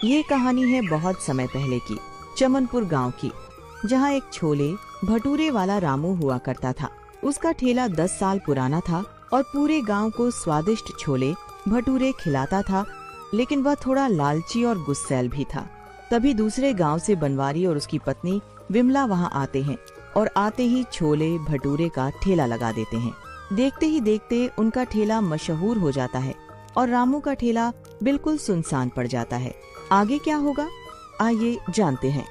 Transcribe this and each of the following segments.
ये कहानी है बहुत समय पहले की, चमनपुर गांव की, जहां एक छोले भटूरे वाला रामू हुआ करता था। उसका ठेला 10 साल पुराना था और पूरे गांव को स्वादिष्ट छोले भटूरे खिलाता था, लेकिन वह थोड़ा लालची और गुस्सैल भी था। तभी दूसरे गांव से बनवारी और उसकी पत्नी विमला वहां आते हैं और आते ही छोले भटूरे का ठेला लगा देते हैं। देखते ही देखते उनका ठेला मशहूर हो जाता है और रामू का ठेला बिल्कुल सुनसान पड़ जाता है। आगे क्या होगा, आइए जानते हैं।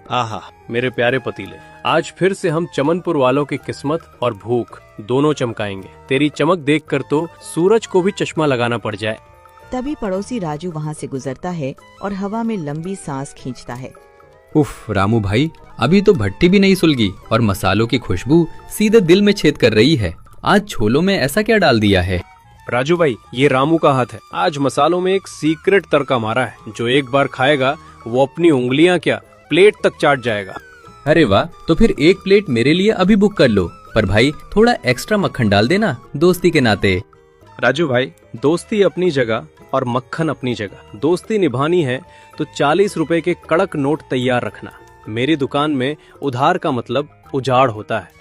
आहा, मेरे प्यारे पतीले, आज फिर से हम चमनपुर वालों की किस्मत और भूख दोनों चमकाएंगे। तेरी चमक देखकर तो सूरज को भी चश्मा लगाना पड़ जाए। तभी पड़ोसी राजू वहाँ से गुजरता है और हवा में लंबी सांस खींचता है। उफ रामू भाई, अभी तो भट्टी भी नहीं सुलगी और मसालों की खुशबू सीधे दिल में छेद कर रही है। आज छोलों में ऐसा क्या डाल दिया है? राजू भाई, ये रामू का हाथ है। आज मसालों में एक सीक्रेट तड़का मारा है, जो एक बार खाएगा वो अपनी उंगलियां क्या प्लेट तक चाट जाएगा। अरे वाह, तो फिर एक प्लेट मेरे लिए अभी बुक कर लो, पर भाई थोड़ा एक्स्ट्रा मक्खन डाल देना, दोस्ती के नाते। राजू भाई, दोस्ती अपनी जगह और मक्खन अपनी जगह। दोस्ती निभानी है तो 40 रुपए के कड़क नोट तैयार रखना। मेरी दुकान में उधार का मतलब उजाड़ होता है।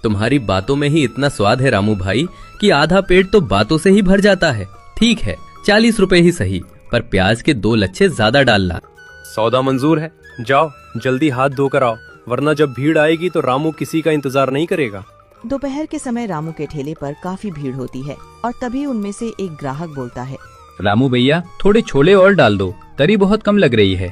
तुम्हारी बातों में ही इतना स्वाद है रामू भाई कि आधा पेट तो बातों से ही भर जाता है। ठीक है, 40 रुपए ही सही, पर प्याज के 2 लच्छे ज्यादा डालना। सौदा मंजूर है। जाओ जल्दी हाथ धोकर आओ, वरना जब भीड़ आएगी तो रामू किसी का इंतजार नहीं करेगा। दोपहर के समय रामू के ठेले पर काफी भीड़ होती है और तभी उनमें से एक ग्राहक बोलता है, रामू भैया थोड़े छोले और डाल दो, तरी बहुत कम लग रही है।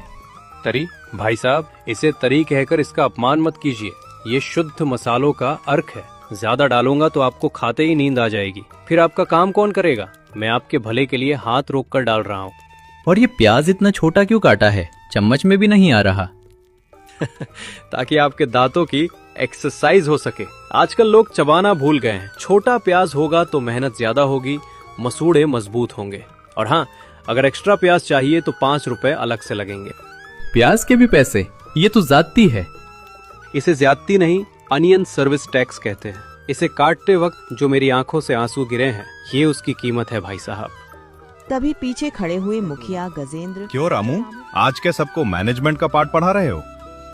तरी? भाई साहब, इसे तरी कहकर इसका अपमान मत कीजिए। ये शुद्ध मसालों का अर्क है। ज्यादा डालूंगा तो आपको खाते ही नींद आ जाएगी, फिर आपका काम कौन करेगा? मैं आपके भले के लिए हाथ रोक कर डाल रहा हूँ। और ये प्याज इतना छोटा क्यों काटा है? चम्मच में भी नहीं आ रहा। ताकि आपके दांतों की एक्सरसाइज हो सके। आजकल लोग चबाना भूल गए हैं। छोटा प्याज होगा तो मेहनत ज्यादा होगी, मसूड़े मजबूत होंगे। और हाँ, अगर एक्स्ट्रा प्याज चाहिए तो 5 रुपए अलग से लगेंगे। प्याज के भी पैसे? ये तो ज्यादती है। इसे ज्यादती नहीं, अनियन सर्विस टैक्स कहते हैं। इसे काटते वक्त जो मेरी आंखों से आंसू गिरे हैं, ये उसकी कीमत है भाई साहब। तभी पीछे खड़े हुए मुखिया गजेंद्र, क्यों रामू, आज के सबको मैनेजमेंट का पाठ पढ़ा रहे हो?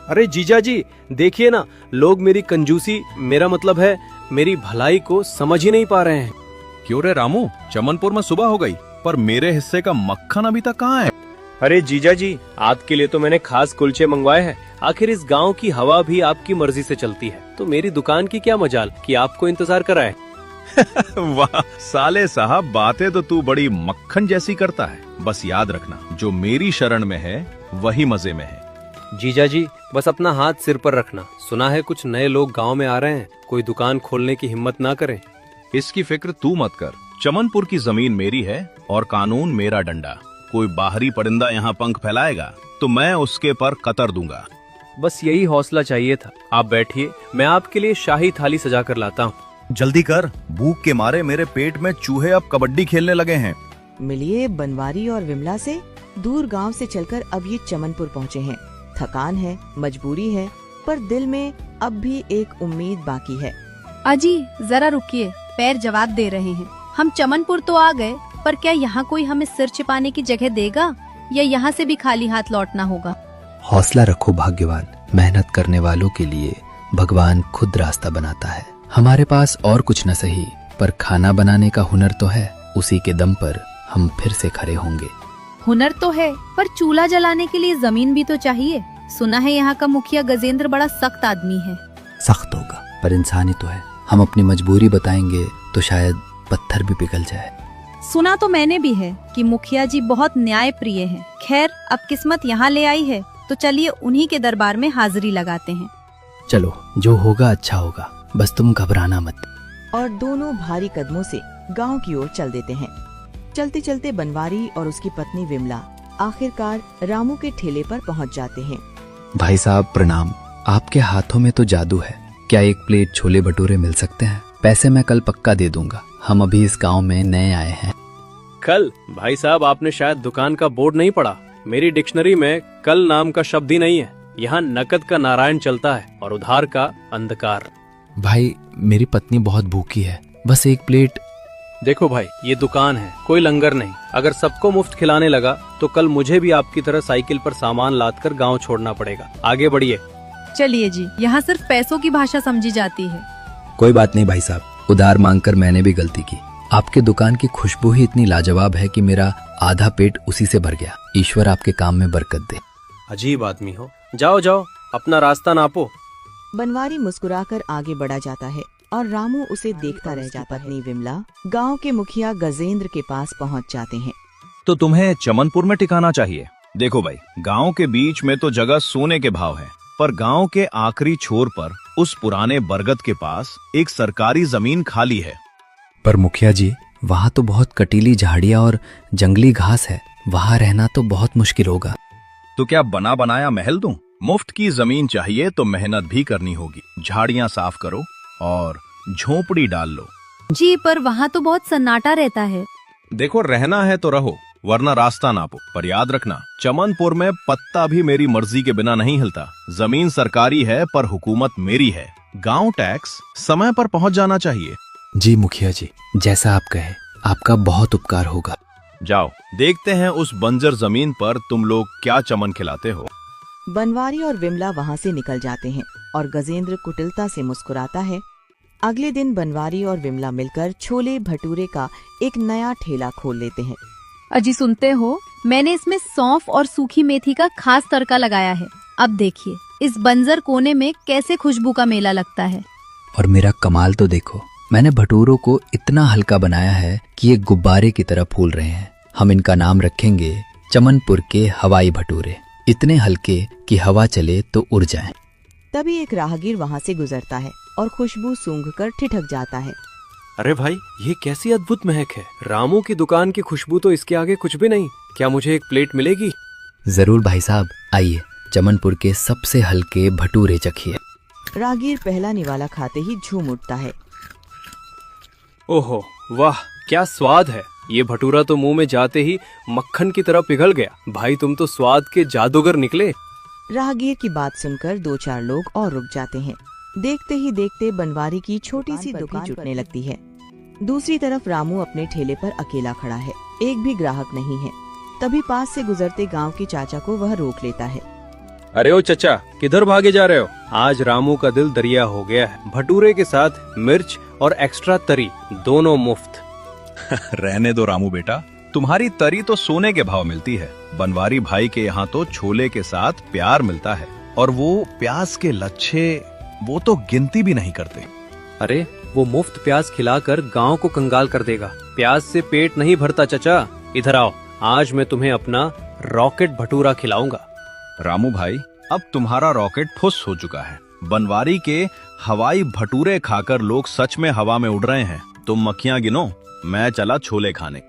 अरे जीजा जी, देखिए ना, लोग मेरी कंजूसी, मेरा मतलब है मेरी भलाई को समझ ही नहीं पा रहे हैं। क्यों रे रामू, चमनपुर में सुबह हो गई, पर मेरे हिस्से का मक्खन अभी तक कहाँ है? अरे जीजा जी, आपके लिए तो मैंने खास कुलचे मंगवाए हैं। आखिर इस गांव की हवा भी आपकी मर्जी से चलती है, तो मेरी दुकान की क्या मजाल कि आपको इंतजार कराए। वाह साले साहब, बातें तो तू बड़ी मक्खन जैसी करता है। बस याद रखना, जो मेरी शरण में है वही मजे में है। जीजा जी, बस अपना हाथ सिर पर रखना। सुना है कुछ नए लोग गांव में आ रहे हैं, कोई दुकान खोलने की हिम्मत ना करें। इसकी फिक्र तू मत कर। चमनपुर की जमीन मेरी है और कानून मेरा डंडा। कोई बाहरी परिंदा यहाँ पंख फैलाएगा तो मैं उसके पर कतर दूंगा। बस यही हौसला चाहिए था। आप बैठिए, मैं आपके लिए शाही थाली सजा कर लाता हूँ। जल्दी कर, भूख के मारे मेरे पेट में चूहे अब कबड्डी खेलने लगे हैं। मिलिए बनवारी और विमला से। दूर गांव से चलकर अब ये चमनपुर पहुँचे हैं। थकान है, मजबूरी है, पर दिल में अब भी एक उम्मीद बाकी है। अजी जरा रुकिए, पैर जवाब दे रहे हैं। हम चमनपुर तो आ गए, पर क्या यहाँ कोई हमें सिर छिपाने की जगह देगा या यहाँ से भी खाली हाथ लौटना होगा? हौसला रखो भाग्यवान, मेहनत करने वालों के लिए भगवान खुद रास्ता बनाता है। हमारे पास और कुछ न सही, पर खाना बनाने का हुनर तो है। उसी के दम पर हम फिर से खड़े होंगे। हुनर तो है, पर चूल्हा जलाने के लिए जमीन भी तो चाहिए। सुना है यहाँ का मुखिया गजेंद्र बड़ा सख्त आदमी है। सख्त होगा, पर इंसानी तो है। हम अपनी मजबूरी बताएंगे तो शायद पत्थर भी पिघल जाए। सुना तो मैंने भी है कि मुखिया जी बहुत न्याय प्रिय हैं। खैर, अब किस्मत यहाँ ले आई है तो चलिए उन्हीं के दरबार में हाजिरी लगाते हैं। चलो, जो होगा अच्छा होगा, बस तुम घबराना मत। और दोनों भारी कदमों से गांव की ओर चल देते हैं। चलते चलते बनवारी और उसकी पत्नी विमला आखिरकार रामू के ठेले पर पहुंच जाते हैं। भाई साहब प्रणाम, आपके हाथों में तो जादू है। क्या एक प्लेट छोले भटूरे मिल सकते हैं? पैसे मैं कल पक्का दे दूंगा। हम अभी इस गांव में नए आए हैं। कल? भाई साहब, आपने शायद दुकान का बोर्ड नहीं पढ़ा। मेरी डिक्शनरी में कल नाम का शब्द ही नहीं है। यहाँ नकद का नारायण चलता है और उधार का अंधकार। भाई, मेरी पत्नी बहुत भूखी है, बस एक प्लेट। देखो भाई, ये दुकान है, कोई लंगर नहीं। अगर सबको मुफ्त खिलाने लगा तो तो कल मुझे भी आपकी तरह साइकिल पर सामान लादकर गांव छोड़ना पड़ेगा। आगे बढ़िए। चलिए जी, यहाँ सिर्फ पैसों की भाषा समझी जाती है। कोई बात नहीं भाई साहब, उधार मांगकर मैंने भी गलती की। आपके दुकान की खुशबू ही इतनी लाजवाब है कि मेरा आधा पेट उसी से भर गया। ईश्वर आपके काम में बरकत दे। अजीब आदमी हो। जाओ जाओ, अपना रास्ता नापो। बनवारी मुस्कुराकर आगे बढ़ा जाता है और रामू उसे देखता रह जाता है। पत्नी विमला गांव के मुखिया गजेंद्र के पास पहुंच जाते हैं। तो तुम्हें चमनपुर में टिकाना चाहिए। देखो भाई, गांव के बीच में तो जगह सोने के भाव है, पर गांव के आखिरी छोर पर उस पुराने बरगद के पास एक सरकारी जमीन खाली है। पर मुखिया जी, वहाँ तो बहुत कटीली झाड़ियाँ और जंगली घास है, वहाँ रहना तो बहुत मुश्किल होगा। तो क्या बना बनाया महल दूं? मुफ्त की जमीन चाहिए तो मेहनत भी करनी होगी। झाड़ियाँ साफ करो और झोपड़ी डाल लो। जी, पर वहाँ तो बहुत सन्नाटा रहता है। देखो, रहना है तो रहो, वरना रास्ता नापो। पर याद रखना, चमनपुर में पत्ता भी मेरी मर्जी के बिना नहीं हिलता। जमीन सरकारी है पर हुकूमत मेरी है। गांव टैक्स समय पर पहुंच जाना चाहिए। जी मुखिया जी, जैसा आप कहे, आपका बहुत उपकार होगा। जाओ, देखते हैं उस बंजर जमीन पर तुम लोग क्या चमन खिलाते हो। बनवारी और विमला वहाँ से निकल जाते हैं और गजेंद्र कुटिलता से मुस्कुराता है। अगले दिन बनवारी और विमला मिलकर छोले भटूरे का एक नया ठेला खोल लेते हैं। अजी सुनते हो, मैंने इसमें सौंफ और सूखी मेथी का खास तड़का लगाया है। अब देखिए इस बंजर कोने में कैसे खुशबू का मेला लगता है। और मेरा कमाल तो देखो, मैंने भटूरों को इतना हल्का बनाया है कि ये गुब्बारे की तरह फूल रहे हैं। हम इनका नाम रखेंगे चमनपुर के हवाई भटूरे। इतने हल्के कि हवा चले तो उड़ जाएं। तभी एक राहगीर वहाँ से गुजरता है और खुशबू सूंघकर ठिठक जाता है। अरे भाई, ये कैसी अद्भुत महक है। रामू की दुकान की खुशबू तो इसके आगे कुछ भी नहीं। क्या मुझे एक प्लेट मिलेगी? जरूर भाई साहब, आइए चमनपुर के सबसे हल्के भटूरे चखिए। राहगीर पहला निवाला खाते ही झूम उठता है। ओहो वाह, क्या स्वाद है। ये भटूरा तो मुंह में जाते ही मक्खन की तरह पिघल गया। भाई तुम तो स्वाद के जादूगर निकले। राहगीर की बात सुनकर 2-4 लोग और रुक जाते हैं। देखते ही देखते बनवारी की छोटी सी दुकान जुटने लगती है। दूसरी तरफ रामू अपने ठेले पर अकेला खड़ा है, एक भी ग्राहक नहीं है। तभी पास से गुजरते गांव के चाचा को वह रोक लेता है। अरे ओ चचा, किधर भागे जा रहे हो? आज रामू का दिल दरिया हो गया है। भटूरे के साथ मिर्च और एक्स्ट्रा तरी दोनों मुफ्त। रहने दो रामू बेटा, तुम्हारी तरी तो सोने के भाव मिलती है। बनवारी भाई के यहाँ तो छोले के साथ प्यार मिलता है, और वो प्याज के लच्छे वो तो गिनती भी नहीं करते। अरे वो मुफ्त प्याज खिलाकर गांव को कंगाल कर देगा। प्याज से पेट नहीं भरता चचा। इधर आओ, आज मैं तुम्हें अपना रॉकेट भटूरा खिलाऊंगा। रामू भाई, अब तुम्हारा रॉकेट फुस हो चुका है। बनवारी के हवाई भटूरे खाकर लोग सच में हवा में उड़ रहे हैं। तुम मक्खियां गिनो, मैं चला छोले खाने।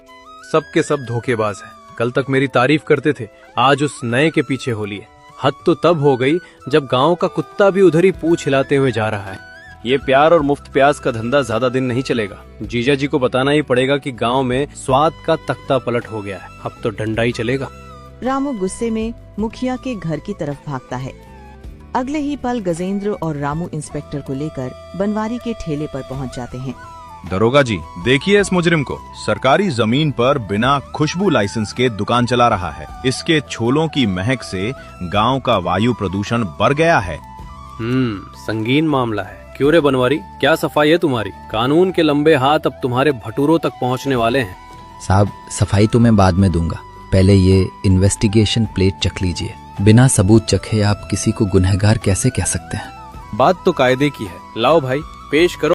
सबके सब धोखेबाज हैं। कल तक मेरी तारीफ करते थे, आज उस नए के पीछे हो लिए। हद तो तब हो गई जब गांव का कुत्ता भी उधर ही पूंछ हिलाते हुए जा रहा है। ये प्यार और मुफ्त प्याज का धंधा ज्यादा दिन नहीं चलेगा। जीजा जी को बताना ही पड़ेगा कि गांव में स्वाद का तख्ता पलट हो गया है। अब तो डंडा ही चलेगा। रामू गुस्से में मुखिया के घर की तरफ भागता है। अगले ही पल गजेंद्र और रामू इंस्पेक्टर को लेकर बनवारी के ठेले पर पहुंच जाते हैं। दरोगा जी, देखिए इस मुजरिम को। सरकारी जमीन पर बिना खुशबू लाइसेंस के दुकान चला रहा है। इसके छोलों की महक से गांव का वायु प्रदूषण बढ़ गया है। संगीन मामला है। क्यों रे बनवारी, क्या सफाई है तुम्हारी? कानून के लंबे हाथ अब तुम्हारे भटूरों तक पहुंचने वाले हैं। साहब, सफाई तो मैं बाद में दूंगा, पहले ये इन्वेस्टिगेशन प्लेट चख लीजिए। बिना सबूत चखे आप किसी को गुनहगार कैसे कह सकते हैं? बात तो कायदे की है। लाओ भाई, पेश करो